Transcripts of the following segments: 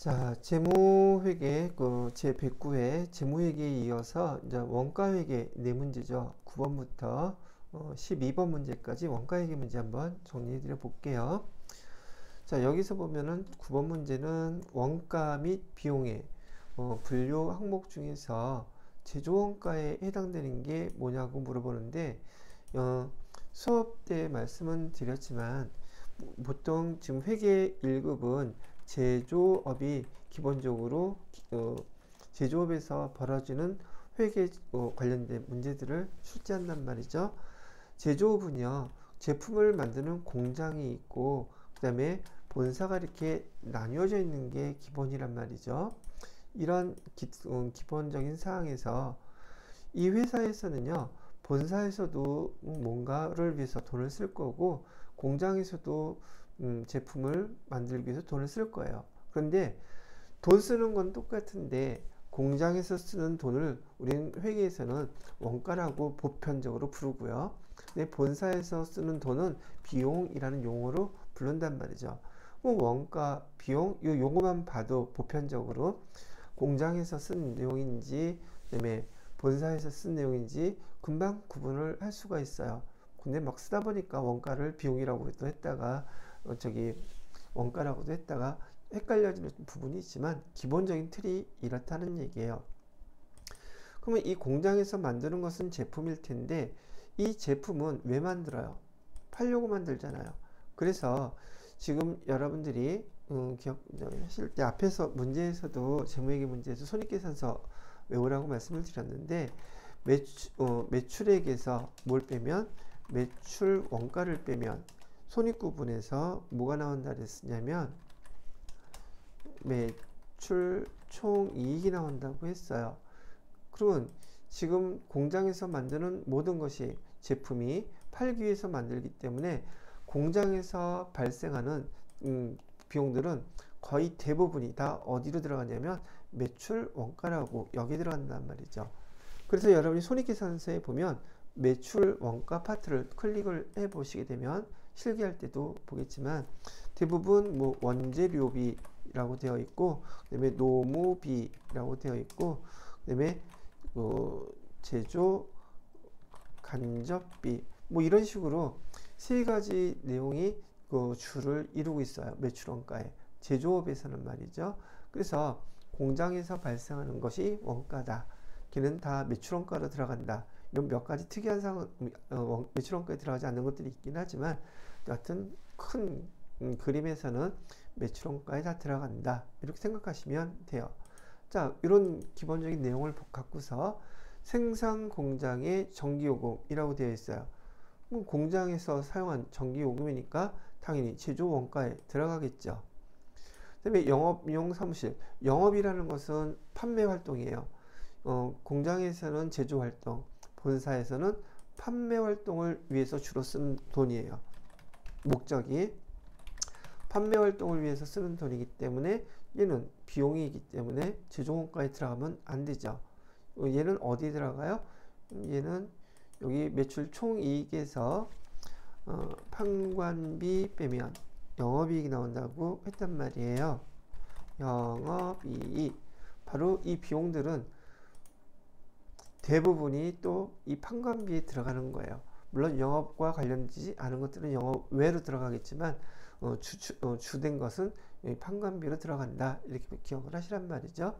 자, 재무회계 제 109회 재무회계에 이어서 이제 원가회계 네 문제죠. 9번부터 12번 문제까지 원가회계 문제 한번 정리해 드려 볼게요. 자, 여기서 보면은 9번 문제는 원가 및 비용의 분류 항목 중에서 제조원가에 해당되는 게 뭐냐고 물어보는데 수업 때 말씀은 드렸지만 보통 지금 회계 1급은 제조업이 기본적으로 제조업에서 벌어지는 회계 관련된 문제들을 출제한단 말이죠. 제조업은요, 제품을 만드는 공장이 있고 그 다음에 본사가 이렇게 나뉘어져 있는 게 기본이란 말이죠. 이런 기본적인 사항에서 이 회사에서는요, 본사에서도 뭔가를 위해서 돈을 쓸 거고 공장에서도 제품을 만들기 위해서 돈을 쓸 거예요. 그런데 돈 쓰는 건 똑같은데 공장에서 쓰는 돈을 우리는 회계에서는 원가라고 보편적으로 부르고요. 근데 본사에서 쓰는 돈은 비용이라는 용어로 부른단 말이죠. 원가, 비용 이 용어만 봐도 보편적으로 공장에서 쓴 내용인지 그다음에 본사에서 쓴 내용인지 금방 구분을 할 수가 있어요. 근데 막 쓰다 보니까 원가를 비용이라고도 했다가 원가라고도 했다가 헷갈려지는 부분이 있지만 기본적인 틀이 이렇다는 얘기예요. 그러면 이 공장에서 만드는 것은 제품일 텐데 이 제품은 왜 만들어요? 팔려고 만들잖아요. 그래서 지금 여러분들이 기억하실 때 앞에서 문제에서도 재무회계 문제에서 손익계산서 외우라고 말씀을 드렸는데 매출액에서 뭘 빼면 매출 원가를 빼면 손익구분에서 뭐가 나온다 그랬냐면 매출 총이익이 나온다고 했어요. 그러면 지금 공장에서 만드는 모든 것이 제품이 팔기 위해서 만들기 때문에 공장에서 발생하는 비용들은 거의 대부분이 다 어디로 들어가냐면 매출 원가라고 여기 들어간단 말이죠. 그래서 여러분이 손익계산서에 보면 매출 원가 파트를 클릭을 해 보시게 되면 실기할 때도 보겠지만 대부분 뭐 원재료비라고 되어 있고 그다음에 노무비라고 되어 있고 그다음에 제조 간접비 뭐 이런 식으로 세 가지 내용이 줄을 이루고 있어요. 매출 원가에 제조업에서는 말이죠. 그래서 공장에서 발생하는 것이 원가다. 걔는 다 매출 원가로 들어간다. 이런 몇 가지 특이한 상황, 매출 원가에 들어가지 않는 것들이 있긴 하지만 여하튼 큰 그림에서는 매출 원가에 다 들어간다. 이렇게 생각하시면 돼요. 자, 이런 기본적인 내용을 갖고서 생산 공장의 전기요금이라고 되어 있어요. 공장에서 사용한 전기요금이니까 당연히 제조 원가에 들어가겠죠. 그 다음에 영업용 사무실. 영업이라는 것은 판매 활동이에요. 공장에서는 제조 활동, 본사에서는 판매 활동을 위해서 주로 쓰는 돈이에요. 목적이 판매 활동을 위해서 쓰는 돈이기 때문에 얘는 비용이기 때문에 제조원가에 들어가면 안 되죠. 얘는 어디 들어가요? 얘는 여기 매출 총이익에서 판관비 빼면 영업이익이 나온다고 했단 말이에요. 영업이익. 바로 이 비용들은 대부분이 또 이 판관비에 들어가는 거예요. 물론 영업과 관련되지 않은 것들은 영업 외로 들어가겠지만 주된 것은 판관비로 들어간다. 이렇게 기억을 하시란 말이죠.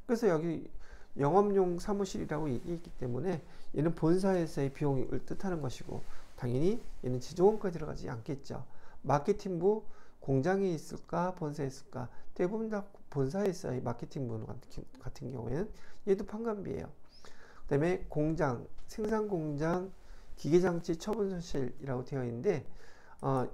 그래서 여기 영업용 사무실이라고 얘기했기 때문에 얘는 본사에서의 비용을 뜻하는 것이고 당연히 얘는 제조원가에 들어가지 않겠죠. 마케팅부 공장에 있을까 본사에 있을까? 대부분 다 본사에 있어요. 마케팅부 같은 경우에는 얘도 판관비예요. 그 다음에 공장, 생산공장, 기계장치 처분손실이라고 되어 있는데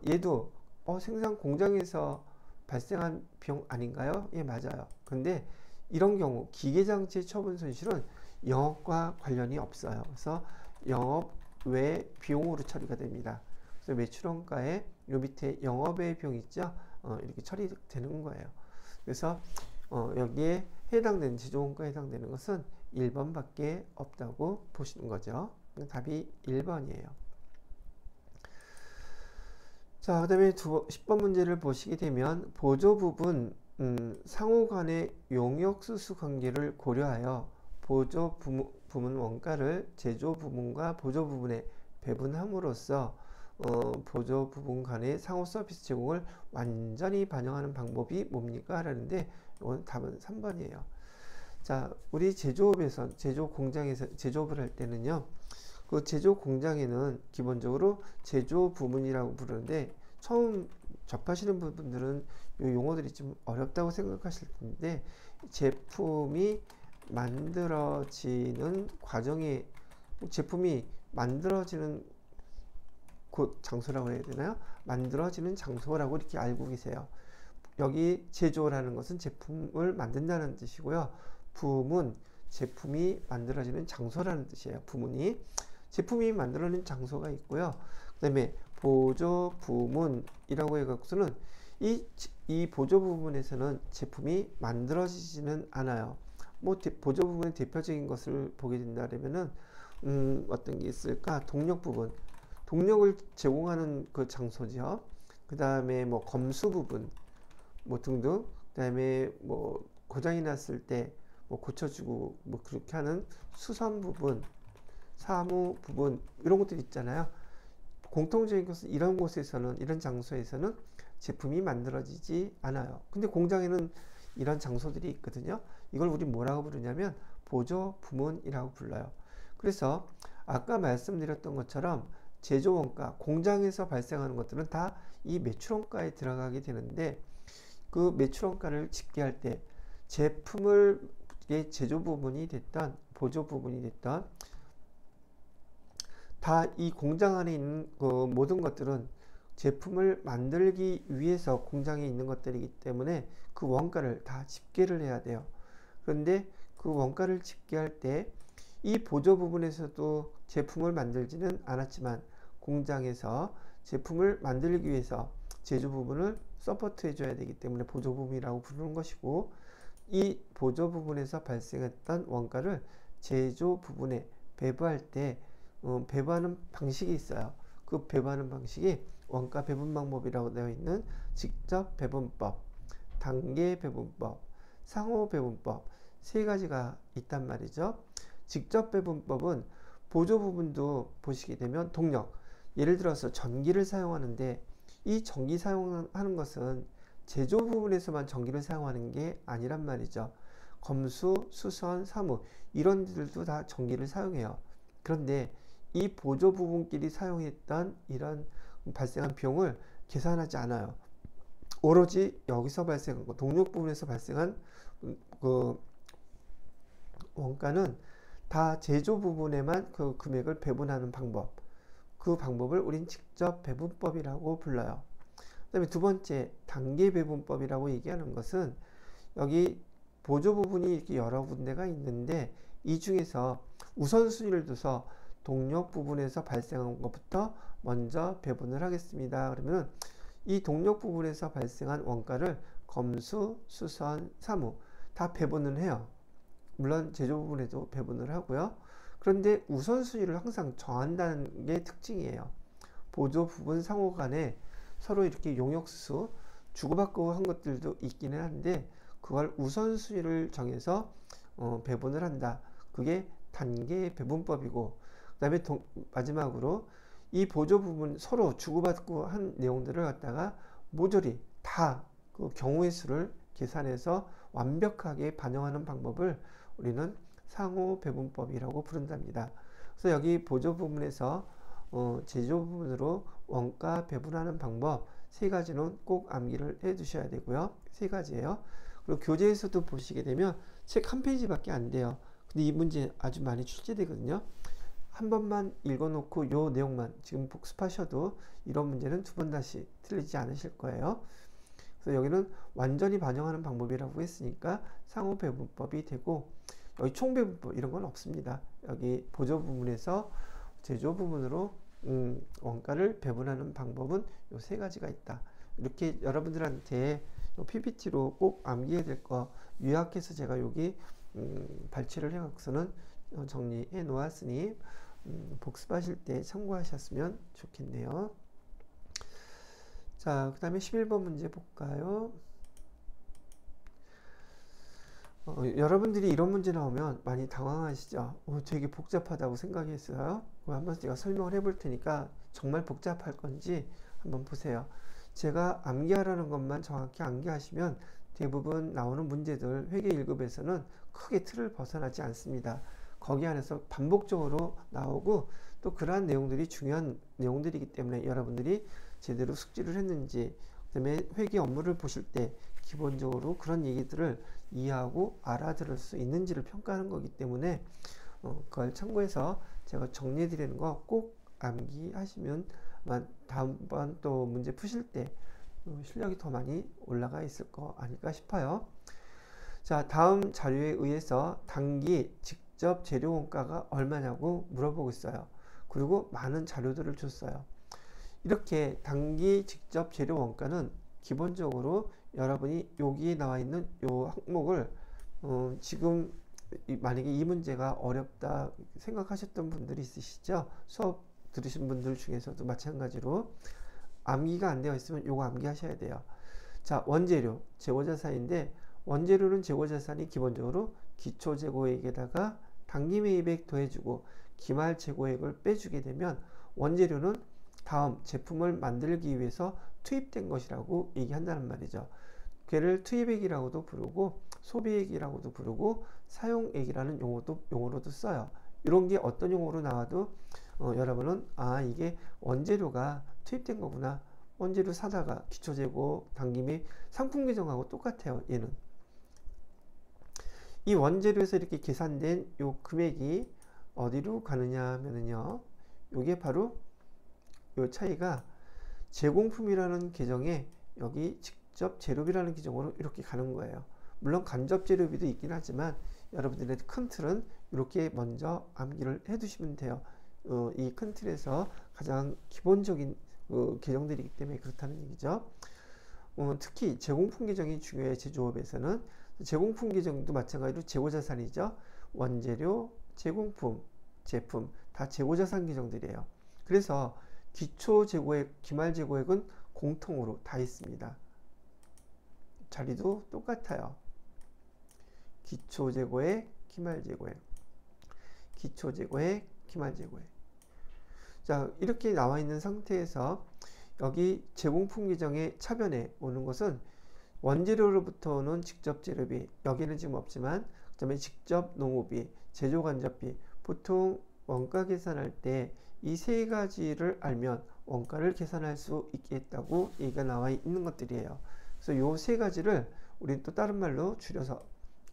얘도 생산공장에서 발생한 비용 아닌가요? 예, 맞아요. 근데 이런 경우 기계장치 처분손실은 영업과 관련이 없어요. 그래서 영업 외 비용으로 처리가 됩니다. 그래서 매출원가에 요 밑에 영업외 비용 있죠? 이렇게 처리되는 거예요. 그래서 여기에 해당되는 제조원가에 해당되는 것은 1번밖에 없다고 보시는 거죠. 답이 1번이에요. 자, 그 다음에 10번 문제를 보시게 되면 보조 부분 상호 간의 용역수수 관계를 고려하여 보조 부문 원가를 제조 부문과 보조 부문에 배분함으로써 보조 부분 간의 상호 서비스 제공을 완전히 반영하는 방법이 뭡니까? 라는데 이건 답은 3번이에요. 자, 우리 제조업에서 제조 공장에서 제조업을 할 때는요. 그 제조 공장에는 기본적으로 제조 부문이라고 부르는데 처음 접하시는 분들은 이 용어들이 좀 어렵다고 생각하실 텐데 제품이 만들어지는 과정에 제품이 만들어지는 곳 장소라고 해야 되나요? 만들어지는 장소라고 이렇게 알고 계세요. 여기 제조라는 것은 제품을 만든다는 뜻이고요. 부문, 제품이 만들어지는 장소라는 뜻이에요. 부문이 제품이 만들어지는 장소가 있고요. 그 다음에 보조 부문이라고 해갖고서는 이 보조 부분에서는 제품이 만들어지지는 않아요. 뭐 보조 부분의 대표적인 것을 보게 된다면은 어떤 게 있을까? 동력 부분, 동력을 제공하는 그 장소죠. 그 다음에 뭐 검수 부분, 뭐 등등. 그 다음에 뭐 고장이 났을 때 뭐 고쳐주고 뭐 그렇게 하는 수선 부분, 사무 부분 이런 것들 있잖아요. 공통적인 것은 이런 곳에서는 이런 장소에서는 제품이 만들어지지 않아요. 근데 공장에는 이런 장소들이 있거든요. 이걸 우리 뭐라고 부르냐면 보조 부문이라고 불러요. 그래서 아까 말씀드렸던 것처럼 제조 원가, 공장에서 발생하는 것들은 다 이 매출 원가에 들어가게 되는데 그 매출 원가를 집계할 때 제품을 제조 부분이 됐던 보조 부분이 됐던 다 이 공장 안에 있는 그 모든 것들은 제품을 만들기 위해서 공장에 있는 것들이기 때문에 그 원가를 다 집계를 해야 돼요. 그런데 그 원가를 집계할 때 이 보조 부분에서도 제품을 만들지는 않았지만 공장에서 제품을 만들기 위해서 제조 부분을 서포트 해줘야 되기 때문에 보조 부분이라고 부르는 것이고 이 보조 부분에서 발생했던 원가를 제조 부분에 배부할 때 배부하는 방식이 있어요. 그 배부하는 방식이 원가 배분 방법이라고 되어 있는 직접 배분법, 단계 배분법, 상호 배분법 세 가지가 있단 말이죠. 직접 배분법은 보조 부분도 보시게 되면 동력, 예를 들어서 전기를 사용하는데 이 전기 사용하는 것은 제조 부분에서만 전기를 사용하는 게 아니란 말이죠. 검수, 수선, 사무 이런 들도 다 전기를 사용해요. 그런데 이 보조 부분끼리 사용했던 이런 발생한 비용을 계산하지 않아요. 오로지 여기서 발생한 거, 동력 부분에서 발생한 그 원가는 다 제조 부분에만 그 금액을 배분하는 방법, 그 방법을 우린 직접 배분법이라고 불러요. 그 다음에 두 번째 단계 배분법이라고 얘기하는 것은 여기 보조 부분이 이렇게 여러 군데가 있는데 이 중에서 우선순위를 둬서 동력 부분에서 발생한 것부터 먼저 배분을 하겠습니다. 그러면 이 동력 부분에서 발생한 원가를 검수, 수선, 사무 다 배분을 해요. 물론 제조 부분에도 배분을 하고요. 그런데 우선순위를 항상 정한다는 게 특징이에요. 보조 부분 상호 간에 서로 이렇게 용역수수 주고받고 한 것들도 있기는 한데 그걸 우선순위를 정해서 배분을 한다. 그게 단계 배분법이고 그 다음에 마지막으로 이 보조 부분 서로 주고받고 한 내용들을 갖다가 모조리 다 그 경우의 수를 계산해서 완벽하게 반영하는 방법을 우리는 상호 배분법이라고 부른답니다. 그래서 여기 보조 부분에서 제조 부분으로 원가 배분하는 방법 세 가지는 꼭 암기를 해 두셔야 되고요. 세 가지예요. 그리고 교재에서도 보시게 되면 책 한 페이지밖에 안 돼요. 근데 이 문제 아주 많이 출제되거든요. 한 번만 읽어놓고 요 내용만 지금 복습하셔도 이런 문제는 두 번 다시 틀리지 않으실 거예요. 그래서 여기는 완전히 반영하는 방법이라고 했으니까 상호 배분법이 되고 여기 총 배분법 이런 건 없습니다. 여기 보조 부분에서 제조 부분으로 원가를 배분하는 방법은 요 세 가지가 있다. 이렇게 여러분들한테 PPT로 꼭 암기해야 될 거 요약해서 제가 여기 발췌를 해갖고서는 정리해 놓았으니 복습하실 때 참고하셨으면 좋겠네요. 자, 그 다음에 11번 문제 볼까요? 여러분들이 이런 문제 나오면 많이 당황하시죠? 되게 복잡하다고 생각했어요. 한번 제가 설명을 해볼 테니까 정말 복잡할 건지 한번 보세요. 제가 암기하라는 것만 정확히 암기하시면 대부분 나오는 문제들 회계 1급에서는 크게 틀을 벗어나지 않습니다. 거기 안에서 반복적으로 나오고 또 그러한 내용들이 중요한 내용들이기 때문에 여러분들이 제대로 숙지를 했는지, 그다음에 회계 업무를 보실 때 기본적으로 그런 얘기들을 이해하고 알아들을 수 있는지를 평가하는 거기 때문에 그걸 참고해서 제가 정리해 드리는 거 꼭 암기하시면 다음번 또 문제 푸실 때 실력이 더 많이 올라가 있을 거 아닐까 싶어요. 자, 다음 자료에 의해서 당기 직접 재료 원가가 얼마냐고 물어보고 있어요. 그리고 많은 자료들을 줬어요. 이렇게 당기 직접 재료 원가는 기본적으로 여러분이 여기에 나와 있는 요 항목을 지금 만약에 이 문제가 어렵다 생각하셨던 분들이 있으시죠? 수업 들으신 분들 중에서도 마찬가지로 암기가 안 되어 있으면 요거 암기하셔야 돼요. 자, 원재료, 재고자산인데 원재료는 재고자산이 기본적으로 기초재고액에다가 당기매입액 더해주고 기말재고액을 빼주게 되면 원재료는 다음 제품을 만들기 위해서 투입된 것이라고 얘기한다는 말이죠. 걔를 투입액이라고도 부르고 소비액이라고도 부르고 사용액이라는 용어로도 써요. 이런 게 어떤 용어로 나와도 여러분은 이게 원재료가 투입된 거구나. 원재료 사다가 기초재고 당김이 상품 규정하고 똑같아요. 얘는 이 원재료에서 이렇게 계산된 요 금액이 어디로 가느냐 하면은요, 요게 바로 요 차이가 제공품이라는 계정에 여기 직접 재료비라는 계정으로 이렇게 가는 거예요. 물론 간접 재료비도 있긴 하지만 여러분들의 큰 틀은 이렇게 먼저 암기를 해 두시면 돼요. 이 큰 틀에서 가장 기본적인 계정들이기 때문에 그렇다는 얘기죠. 특히 제공품 계정이 중요해요. 제조업에서는 제공품 계정도 마찬가지로 재고자산이죠. 원재료, 제공품, 제품 다 재고자산 계정들이에요. 그래서 기초재고액, 기말재고액은 공통으로 다 있습니다. 자리도 똑같아요. 기초재고액, 기말재고액, 기초재고액, 기말재고액. 자, 이렇게 나와 있는 상태에서 여기 제공품 계정의 차변에 오는 것은 원재료로부터 오는 직접 재료비, 여기는 지금 없지만 그 다음에 직접 농업비, 제조간접비, 보통 원가 계산할 때 이 세 가지를 알면 원가를 계산할 수 있겠다고 얘기가 나와 있는 것들이에요. 그래서 요 세 가지를 우리는 또 다른 말로 줄여서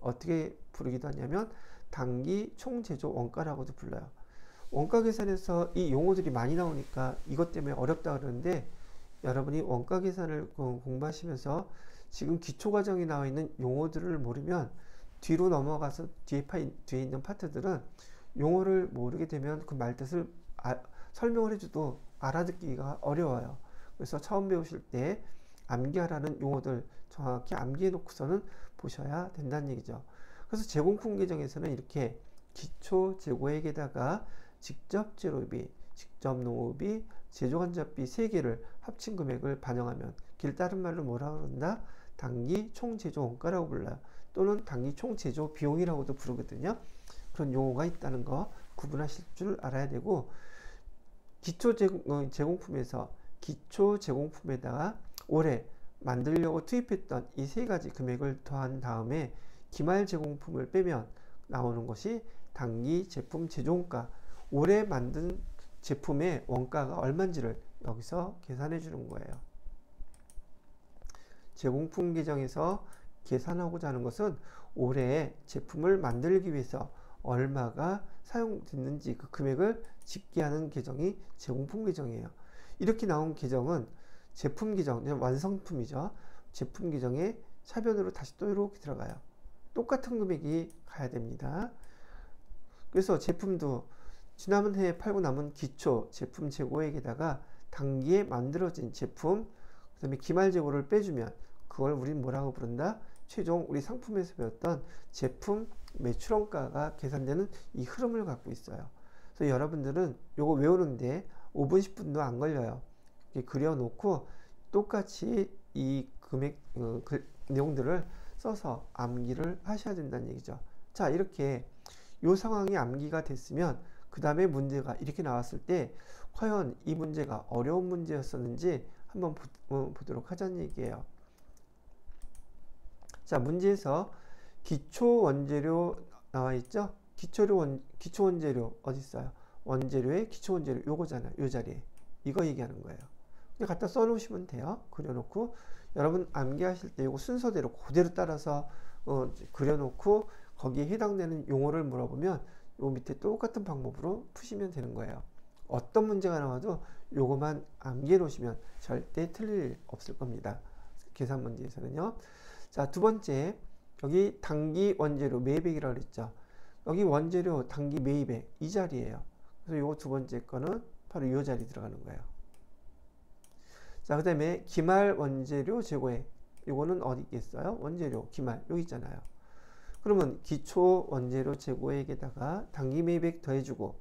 어떻게 부르기도 하냐면 당기 총제조 원가라고도 불러요. 원가 계산에서 이 용어들이 많이 나오니까 이것 때문에 어렵다 그러는데, 여러분이 원가 계산을 공부하시면서 지금 기초과정에 나와 있는 용어들을 모르면 뒤로 넘어가서 뒤에 있는 파트들은 용어를 모르게 되면 그 말뜻을 설명을 해줘도 알아듣기가 어려워요. 그래서 처음 배우실 때 암기하라는 용어들 정확히 암기해 놓고서는 보셔야 된다는 얘기죠. 그래서 제공품 계정에서는 이렇게 기초 재고액에다가 직접 재료비, 직접 농업비, 제조간접비 3개를 합친 금액을 반영하면 길 다른 말로 뭐라고 그런다? 당기 총제조 원가라고 불러요. 또는 당기 총제조 비용이라고도 부르거든요. 그런 용어가 있다는 거 구분하실 줄 알아야 되고, 기초 제공품에서 기초 제공품에다가 올해 만들려고 투입했던 이 세 가지 금액을 더한 다음에 기말 제공품을 빼면 나오는 것이 당기 제품 제조원가, 올해 만든 제품의 원가가 얼마인지를 여기서 계산해 주는 거예요. 제공품 계정에서 계산하고자 하는 것은 올해 제품을 만들기 위해서 얼마가 사용됐는지 그 금액을 집계하는 계정이 제공품 계정이에요. 이렇게 나온 계정은 제품 계정, 완성품이죠. 제품 계정에 차변으로 다시 또 이렇게 들어가요. 똑같은 금액이 가야 됩니다. 그래서 제품도 지난해 팔고 남은 기초 제품 재고액에다가 당기에 만들어진 제품, 그 다음에 기말 재고를 빼주면 그걸 우린 뭐라고 부른다? 최종 우리 상품에서 배웠던 제품 매출원가가 계산되는 이 흐름을 갖고 있어요. 그래서 여러분들은 요거 외우는데 5분 10분도 안 걸려요. 이렇게 그려놓고 똑같이 이 금액 내용들을 써서 암기를 하셔야 된다는 얘기죠. 자, 이렇게 요 상황이 암기가 됐으면 그 다음에 문제가 이렇게 나왔을 때 과연 이 문제가 어려운 문제였었는지 한번 보도록 하자는 얘기예요. 자, 문제에서 기초 원재료 나와 있죠? 기초 원재료 어디 있어요? 원재료의 기초 원재료 요거잖아요. 요 자리에. 이거 얘기하는 거예요. 그냥 갖다 써 놓으시면 돼요. 그려놓고 여러분 암기하실 때 이거 순서대로 그대로 따라서 그려놓고 거기에 해당되는 용어를 물어보면 요 밑에 똑같은 방법으로 푸시면 되는 거예요. 어떤 문제가 나와도 요거만 암기해 놓으시면 절대 틀릴 일 없을 겁니다. 계산 문제에서는요. 자, 두 번째, 여기 당기 원재료 매입액이라고 그랬죠. 여기 원재료 당기 매입액 이 자리예요. 그래서 요거 두 번째 거는 바로 요 자리 들어가는 거예요. 자, 그 다음에 기말 원재료 재고액 요거는 어디 있겠어요? 원재료 기말 여기 있잖아요. 그러면 기초 원재료 재고액에다가 당기 매입액 더해주고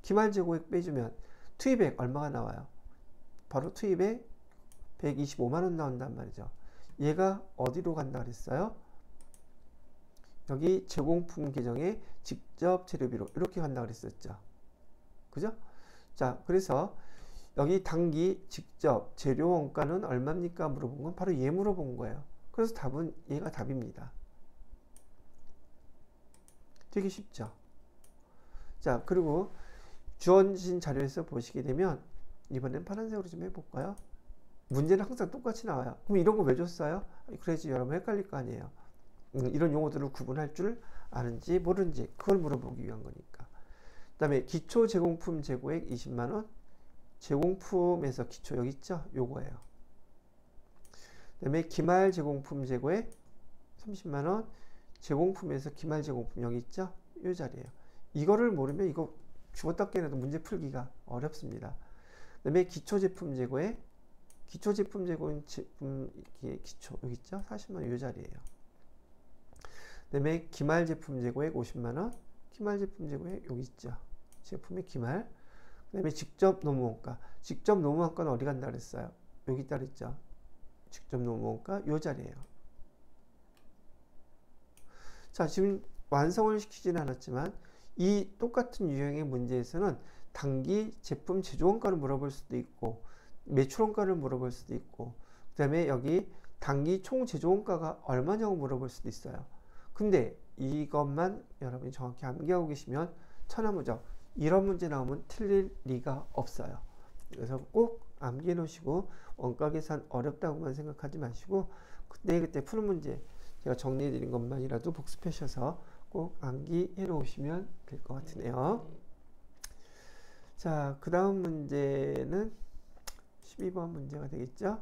기말 재고액 빼주면 투입액 얼마가 나와요? 바로 투입액 125만원 나온단 말이죠. 얘가 어디로 간다 그랬어요? 여기 제공품 계정에 직접 재료비로 이렇게 간다 그랬었죠. 그죠? 자, 그래서 여기 당기 직접 재료 원가는 얼마입니까? 물어본 건 바로 얘 물어본 거예요. 그래서 답은 얘가 답입니다. 되게 쉽죠? 자, 그리고 주어진 자료에서 보시게 되면 이번엔 파란색으로 좀 해볼까요? 문제는 항상 똑같이 나와요. 그럼 이런 거 왜 줬어요? 그래야지 여러분 헷갈릴 거 아니에요. 이런 용어들을 구분할 줄 아는지 모르는지 그걸 물어보기 위한 거니까. 그 다음에 기초 제공품 재고액 20만원 제공품에서 기초 여기 있죠? 요거예요. 그 다음에 기말 제공품 재고액 30만원 제공품에서 기말 제공품 여기 있죠? 요 자리예요. 이거를 모르면 이거 죽었다 깨어나도 문제 풀기가 어렵습니다. 그 다음에 기초 제품 재고액 기초 제품 재고인 제품 기초 여기 있죠? 40만원 요 자리예요. 그 다음에 기말 제품 재고액 50만원 기말 제품 재고액 여기 있죠? 제품의 기말. 그 다음에 직접 노무원가 직접 노무원가는 어디 간다 그랬어요? 여기 있다 그랬죠? 직접 노무원가 요 자리예요. 자, 지금 완성을 시키지는 않았지만 이 똑같은 유형의 문제에서는 단기 제품 제조원가를 물어볼 수도 있고 매출원가를 물어볼 수도 있고 그 다음에 여기 단기 총 제조원가가 얼마냐고 물어볼 수도 있어요. 근데 이것만 여러분이 정확히 암기하고 계시면 천하무적 이런 문제 나오면 틀릴 리가 없어요. 그래서 꼭 암기해 놓으시고 원가 계산 어렵다고만 생각하지 마시고 그때 푸는 문제 제가 정리해 드린 것만이라도 복습하셔서 꼭 암기해 놓으시면 될 것 같으네요. 자, 그 다음 문제는 12번 문제가 되겠죠.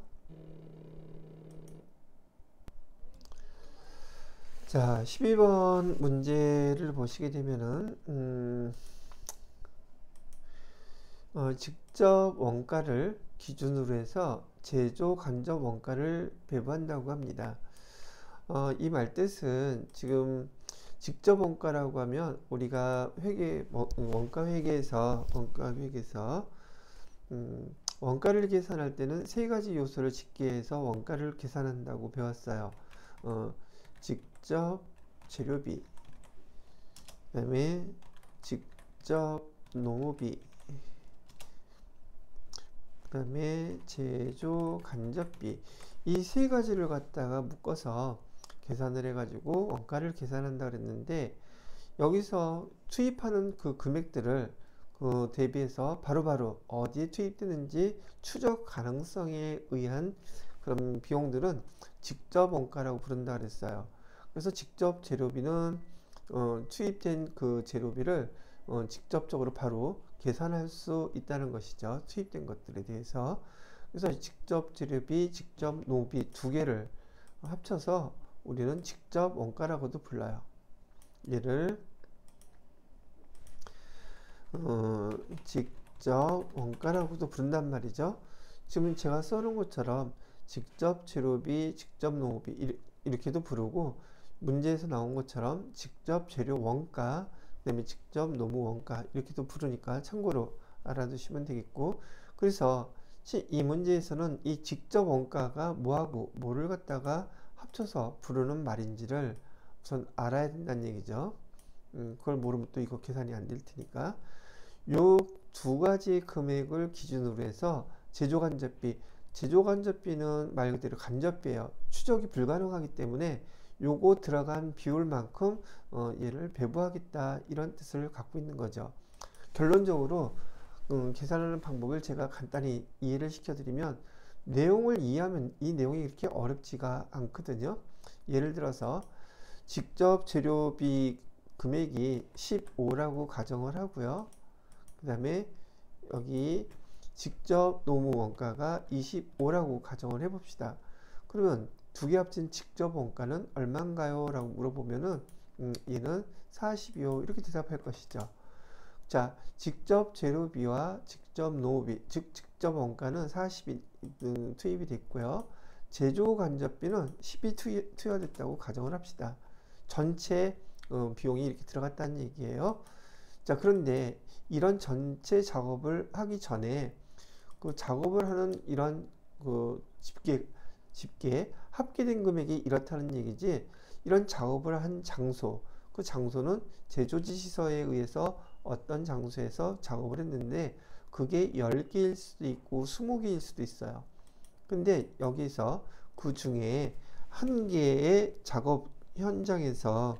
자, 12번 문제를 보시게 되면은 직접 원가를 기준으로 해서 제조 간접 원가를 배부한다고 합니다. 이 말뜻은 지금 직접 원가라고 하면 우리가 원가 회계에서 원가를 계산할 때는 세 가지 요소를 집계해서 원가를 계산한다고 배웠어요. 직접 재료비, 그 다음에 직접 노무비, 그 다음에 제조 간접비 이 세 가지를 갖다가 묶어서 계산을 해가지고 원가를 계산한다 그랬는데 여기서 투입하는 그 금액들을 대비해서 바로바로 어디에 투입되는지 추적 가능성에 의한 그런 비용들은 직접 원가라고 부른다 그랬어요. 그래서 직접 재료비는 투입된 그 재료비를 직접적으로 바로 계산할 수 있다는 것이죠. 투입된 것들에 대해서. 그래서 직접 재료비, 직접 노비 두 개를 합쳐서 우리는 직접 원가라고도 불러요. 얘를 직접 원가라고도 부른단 말이죠. 지금 제가 써놓은 것처럼 직접 재료비, 직접 노비 이렇게도 부르고 문제에서 나온 것처럼 직접 재료 원가, 그 다음에 직접 노무 원가 이렇게도 부르니까 참고로 알아두시면 되겠고 그래서 이 문제에서는 이 직접 원가가 뭐하고 뭐를 갖다가 합쳐서 부르는 말인지를 우선 알아야 된다는 얘기죠. 그걸 모르면 또 이거 계산이 안 될 테니까. 요 두 가지 금액을 기준으로 해서 제조간접비는 말 그대로 간접비예요. 추적이 불가능하기 때문에 요거 들어간 비율만큼 얘를 배부하겠다, 이런 뜻을 갖고 있는 거죠. 결론적으로 계산하는 방법을 제가 간단히 이해를 시켜드리면, 내용을 이해하면 이 내용이 이렇게 어렵지가 않거든요. 예를 들어서 직접 재료비 금액이 15라고 가정을 하고요. 그 다음에 여기 직접 노무 원가가 25라고 가정을 해봅시다. 그러면 두 개 합친 직접 원가는 얼마인가요? 라고 물어보면은 얘는 40이요, 이렇게 대답할 것이죠. 자, 직접 재료비와 직접 노무비, 즉 직접 원가는 40이 투입이 됐고요. 제조 간접비는 10이 투여됐다고 가정을 합시다. 전체 비용이 이렇게 들어갔다는 얘기예요. 자, 그런데 이런 전체 작업을 하기 전에 그 작업을 하는 이런 그 집계 합계된 금액이 이렇다는 얘기지, 이런 작업을 한 장소, 그 장소는 제조지시서에 의해서 어떤 장소에서 작업을 했는데 그게 10개일 수도 있고 20개일 수도 있어요. 근데 여기서 그 중에 한 개의 작업 현장에서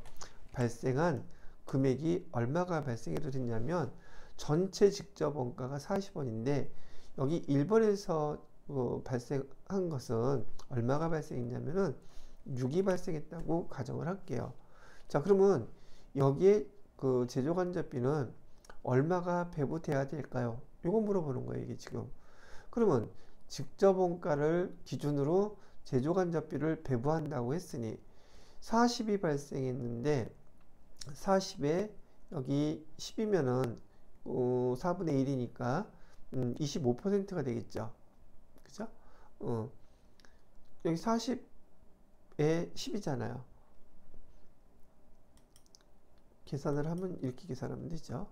발생한 금액이 얼마가 발생을 했냐면, 전체 직접 원가가 40원인데 여기 1번에서 발생한 것은 얼마가 발생했냐면은 6이 발생했다고 가정을 할게요. 자, 그러면 여기에 그 제조간접비는 얼마가 배부돼야 될까요? 이거 물어보는 거예요, 이게 지금. 그러면 직접 원가를 기준으로 제조간접비를 배부한다고 했으니 40이 발생했는데 40에 여기 10이면은 4분의 1이니까 25%가 되겠죠. 그죠? 여기 40에 10이잖아요. 계산을 하면 이렇게 계산하면 되죠.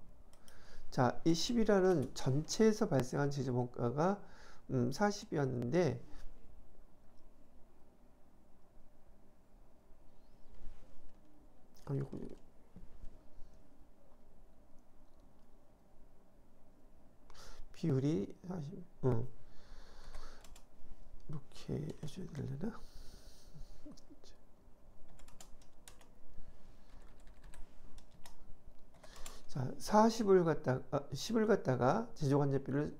자, 이 10이라는 전체에서 발생한 제조 원가가 40이었는데 비율이 40, 이렇게 해줘야 되려나? 자, 10을 갖다가 제조간접비를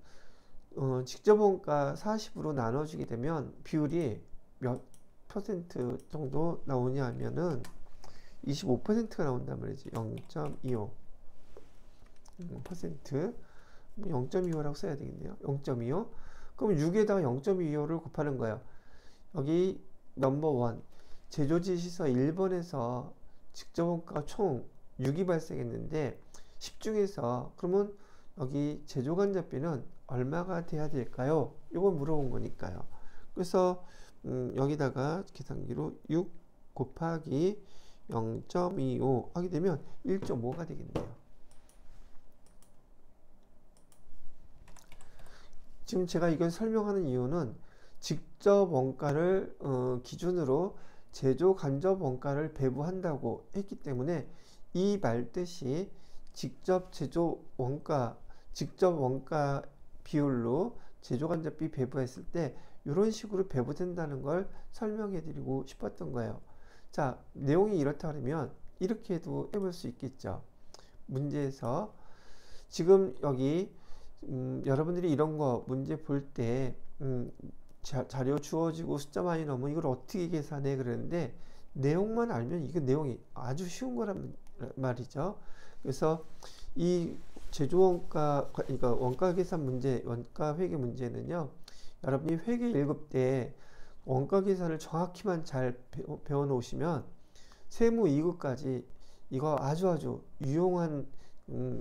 직접 원가 40으로 나눠주게 되면 비율이 몇 퍼센트 정도 나오냐 하면은 25%가 나온단 말이지. 0.25% 0.25라고 써야 되겠네요. 0.25. 그럼 6에다가 0.25를 곱하는 거예요. 여기 넘버 1 제조지시서 1번에서 직접 원가가 총 6이 발생했는데 10 중에서 그러면 여기 제조간접비는 얼마가 돼야 될까요? 이거 물어본 거니까요. 그래서 여기다가 계산기로 6 곱하기 0.25 하게 되면 1.5가 되겠네요. 지금 제가 이걸 설명하는 이유는 직접 원가를 기준으로 제조 간접 원가를 배부한다고 했기 때문에 이 말뜻이 직접 원가 비율로 제조 간접비 배부했을 때 이런 식으로 배부된다는 걸 설명해 드리고 싶었던 거예요. 자, 내용이 이렇다 그러면 이렇게도 해볼 수 있겠죠. 문제에서 지금 여기 여러분들이 이런 거 문제 볼 때 자료 주어지고 숫자 많이 넣으면 이걸 어떻게 계산해 그러는데, 내용만 알면 이게 내용이 아주 쉬운 거란 말이죠. 그래서 이 제조원가, 그러니까 원가 계산 문제, 원가 회계 문제는요, 여러분이 회계 1급 때 원가 계산을 정확히만 잘 배워 놓으시면 세무 2급까지 이거 아주 유용한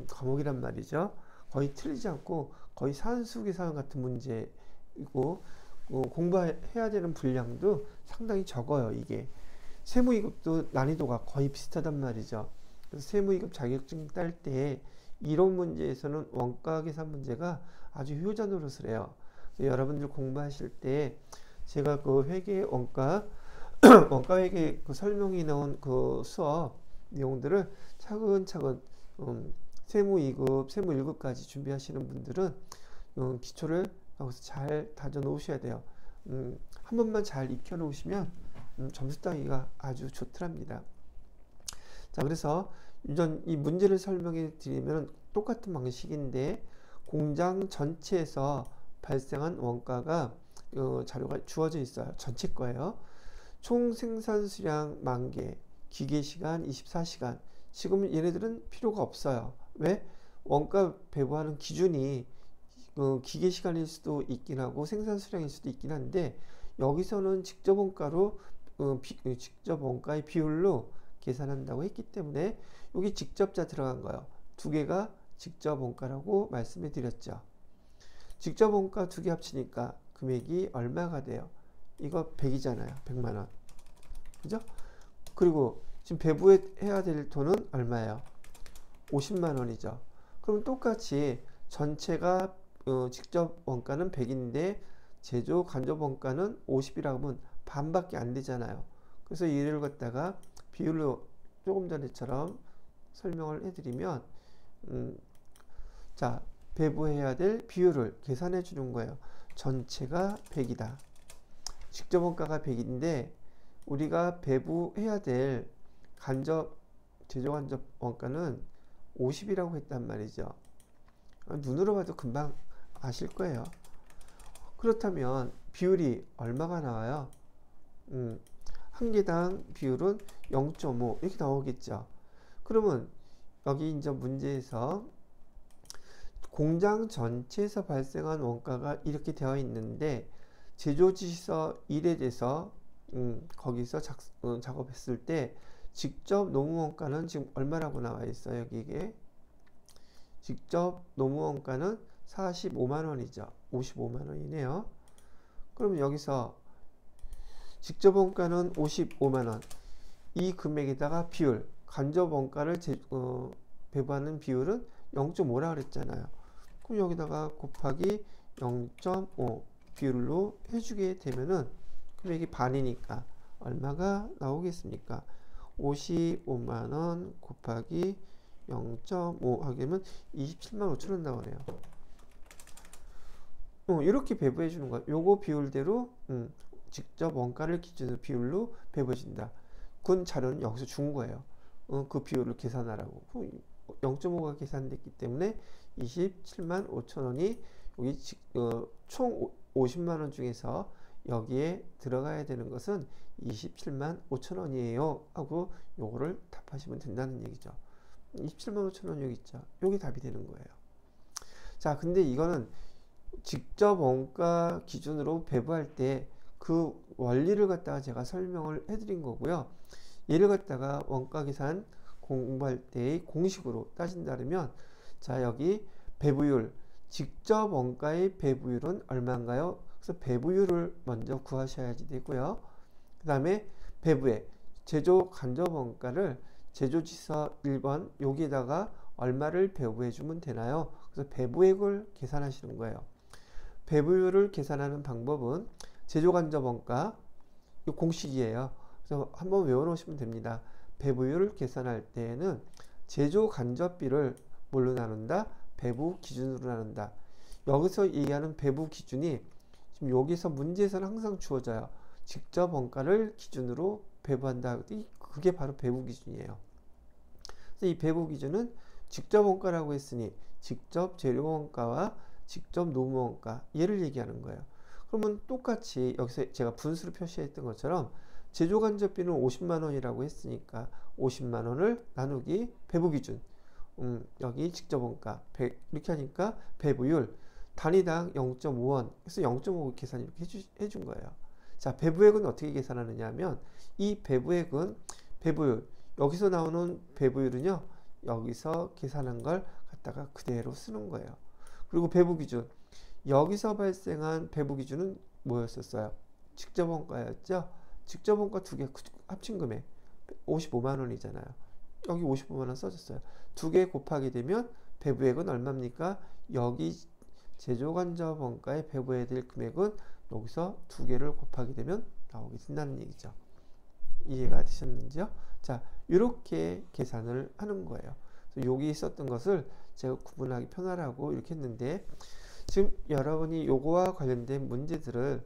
과목이란 말이죠. 거의 틀리지 않고 거의 산수 계산 같은 문제이고 공부해야 되는 분량도 상당히 적어요. 이게 세무 2급도 난이도가 거의 비슷하단 말이죠. 그래서 세무 2급 자격증 딸 때 이론 문제에서는 원가 계산 문제가 아주 효자 노릇을 해요. 여러분들 공부하실 때 제가 그 회계 원가 원가회계 그 설명이 나온 그 수업 내용들을 차근차근 세무 2급, 세무 1급까지 준비하시는 분들은 기초를 여기서 잘 다져 놓으셔야 돼요. 한 번만 잘 익혀 놓으시면 점수 따기가 아주 좋더랍니다. 자, 그래서 이 문제를 설명해 드리면 똑같은 방식인데 공장 전체에서 발생한 원가가 자료가 주어져 있어요. 전체 거예요. 총 생산 수량 10,000개, 기계 시간 24시간. 지금 얘네들은 필요가 없어요. 왜? 원가 배부하는 기준이 기계 시간일 수도 있긴 하고 생산 수량일 수도 있긴 한데 여기서는 직접 원가로 직접 원가의 비율로 계산한다고 했기 때문에 여기 직접자 들어간 거예요. 두 개가 직접 원가라고 말씀해 드렸죠. 직접 원가 두 개 합치니까 금액이 얼마가 돼요? 이거 100이잖아요. 100만 원. 그죠? 그리고 지금 배부해야 될 돈은 얼마예요? 50만 원이죠. 그럼 똑같이 전체가 직접 원가는 100인데 제조 간접 원가는 50이라고 하면 반밖에 안 되잖아요. 그래서 이를 갖다가 비율로 조금 전에처럼 설명을 해드리면 자, 배부해야 될 비율을 계산해 주는 거예요. 전체가 100이다. 직접 원가가 100인데 우리가 배부해야 될 제조 간접 원가는 50이라고 했단 말이죠. 눈으로 봐도 금방 아실 거예요. 그렇다면 비율이 얼마가 나와요? 한 개당 비율은 0.5 이렇게 나오겠죠. 그러면 여기 이제 문제에서 공장 전체에서 발생한 원가가 이렇게 되어 있는데 제조지시서 1에 대해서 거기서 작업했을 때 직접 노무 원가는 지금 얼마라고 나와 있어요? 여기 이게 직접 노무 원가는 45만 원이죠. 55만 원이네요. 그러면 여기서 직접 원가는 55만 원. 이 금액에다가 비율, 간접 원가를 배부하는 비율은 0.5라 그랬잖아요. 그럼 여기다가 곱하기 0.5 비율로 해주게 되면은 금액이 반이니까 얼마가 나오겠습니까? 55만 원 곱하기 0.5 하게 되면 27만 5천 원 나오네요. 이렇게 배부해 주는 거야. 요거 비율대로 직접 원가를 기준으로 비율로 배부해진다. 그건 자료는 여기서 준 거예요. 그 비율을 계산하라고. 0.5가 계산됐기 때문에 27만 5천 원이 여기 총 50만 원 중에서 여기에 들어가야 되는 것은 27만 5천 원이에요 하고 요거를 답하시면 된다는 얘기죠. 27만 5천 원 여기 있죠. 요게 답이 되는 거예요. 자, 근데 이거는 직접 원가 기준으로 배부할 때 그 원리를 갖다가 제가 설명을 해드린 거고요. 얘를 갖다가 원가 계산 공부할 때의 공식으로 따진다면 자, 여기 배부율, 직접 원가의 배부율은 얼마인가요? 그래서 배부율을 먼저 구하셔야지 되고요. 그 다음에 배부액, 제조 간접 원가를 제조지서 1번 여기에다가 얼마를 배부해 주면 되나요? 그래서 배부액을 계산하시는 거예요. 배부율을 계산하는 방법은 제조 간접 원가, 이 공식이에요. 그래서 한번 외워 놓으시면 됩니다. 배부율을 계산할 때에는 제조 간접비를 뭘로 나눈다? 배부 기준으로 나눈다. 여기서 얘기하는 배부 기준이 지금 여기서 문제에서는 항상 주어져요. 직접 원가를 기준으로 배부한다. 그게 바로 배부 기준이에요. 그래서 이 배부 기준은 직접 원가라고 했으니 직접 재료 원가와 직접 노무 원가 얘를 얘기하는 거예요. 그러면 똑같이 여기서 제가 분수를 표시했던 것처럼 제조 간접비는 50만 원이라고 했으니까 50만 원을 나누기 배부 기준 여기 직접 원가 100 이렇게 하니까 배부율 단위당 0.5원 그래서 0.5 계산 이렇게 해준 거예요. 자, 배부액은 어떻게 계산하느냐 하면 이 배부액은 배부율 여기서 나오는 배부율은요 여기서 계산한 걸 갖다가 그대로 쓰는 거예요. 그리고 배부 기준 여기서 발생한 배부 기준은 뭐였었어요? 직접 원가였죠. 직접 원가 두 개 합친 금액 55만 원이잖아요. 여기 55만 원 써줬어요. 두 개 곱하게 되면 배부액은 얼마입니까? 여기 제조 간접 원가에 배부해야 될 금액은 여기서 두 개를 곱하게 되면 나오게 된다는 얘기죠. 이해가 되셨는지요? 자, 이렇게 계산을 하는 거예요. 여기 있었던 것을 제가 구분하기 편하라고 이렇게 했는데, 지금 여러분이 요거와 관련된 문제들을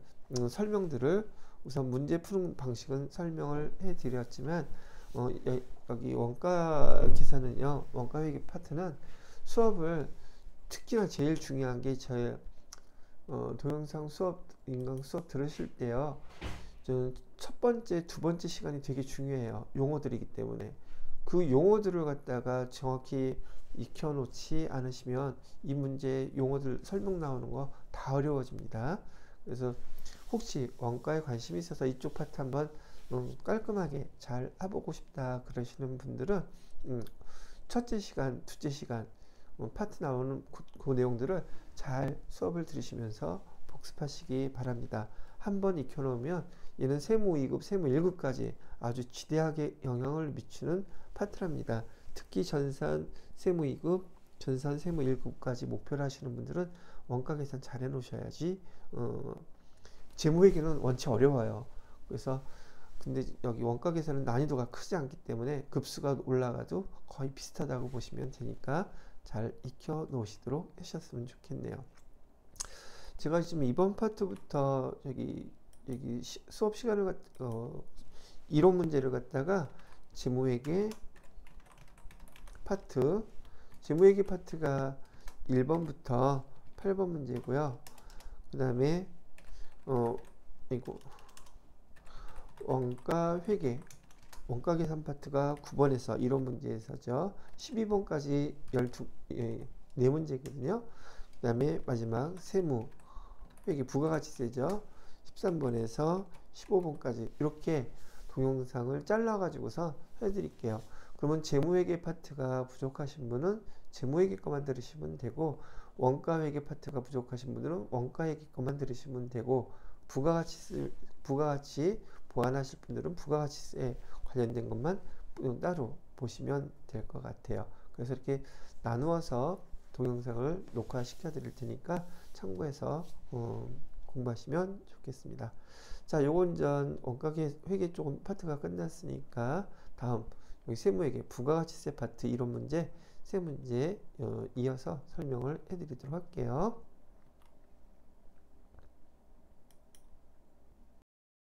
설명들을 우선 문제 푸는 방식은 설명을 해 드렸지만, 여기 원가 계산은요, 원가 회계 파트는 수업을 특히나 제일 중요한 게 저의 동영상 수업, 인강 수업 들으실 때요, 첫 번째, 두 번째 시간이 되게 중요해요. 용어들이기 때문에. 그 용어들을 갖다가 정확히 익혀놓지 않으시면 이 문제 용어들 설명 나오는 거 다 어려워집니다. 그래서 혹시 원가에 관심이 있어서 이쪽 파트 한번 깔끔하게 잘 해보고 싶다 그러시는 분들은 첫째 시간, 둘째 시간 파트 나오는 그 내용들을 잘 수업을 들으시면서 복습하시기 바랍니다. 한번 익혀놓으면 얘는 세무 2급, 세무 1급까지 아주 지대하게 영향을 미치는 파트랍니다. 특히 전산 세무 2급, 전산 세무 1급까지 목표를 하시는 분들은 원가 계산 잘 해놓으셔야지. 재무회계는 원체 어려워요. 그래서 근데 여기 원가 계산은 난이도가 크지 않기 때문에 급수가 올라가도 거의 비슷하다고 보시면 되니까 잘 익혀 놓으시도록 하셨으면 좋겠네요. 제가 지금 이번 파트부터 여기 수업 시간을 이론 문제를 갖다가 재무회계 파트, 재무회계 파트가 1번부터 8번 문제고요. 그 다음에 이거 원가 회계, 원가 계산 파트가 9번에서 이론 문제에서죠. 12번까지 4문제거든요. 그 다음에 마지막 세무 회계 부가가치세죠. 13번에서 15번까지 이렇게 동영상을 잘라 가지고서 해드릴게요. 그러면 재무회계 파트가 부족하신 분은 재무회계 것만 들으시면 되고, 원가회계 파트가 부족하신 분들은 원가회계 것만 들으시면 되고, 부가가치 보완하실 분들은 부가가치세에 관련된 것만 따로 보시면 될 것 같아요. 그래서 이렇게 나누어서 동영상을 녹화시켜 드릴 테니까 참고해서 공부하시면 좋겠습니다. 자, 요건 전 원가회계 조금 파트가 끝났으니까 다음 여기 세무회계 부가가치세 파트 이론 문제 세 문제 이어서 설명을 해드리도록 할게요.